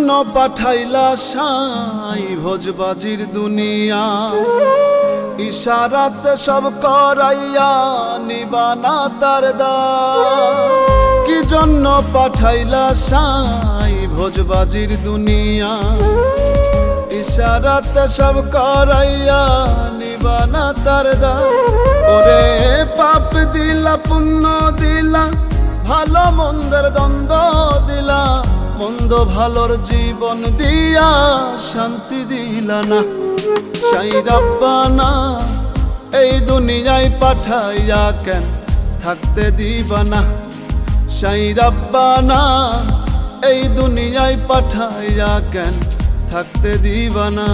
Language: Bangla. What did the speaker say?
জন্য পাঠাইলা সাই ভোজবাজির দুনিয়া, ইশারাতে সব করাইয়া নিবানা তার দায়। কি জন্য পাঠাইলা সাই ভোজবাজির দুনিয়া, ইশারাতে সব করাইয়া নিবানা তার দায়। ওরে পাপ দিলা পুণ্য দিলা, ভালো মন্দের দ্বন্দ্ব দিলা, মন্দ ভালোর জীবন দিয়া শান্তি দিলা না। সাই রাব্বানা এই দুনিয়ায় পাঠাইয়া কেন থাকতে দিবা না। সাই রাব্বানা এই দুনিয়ায় পাঠাইয়া কেন থাকতে দিবা না।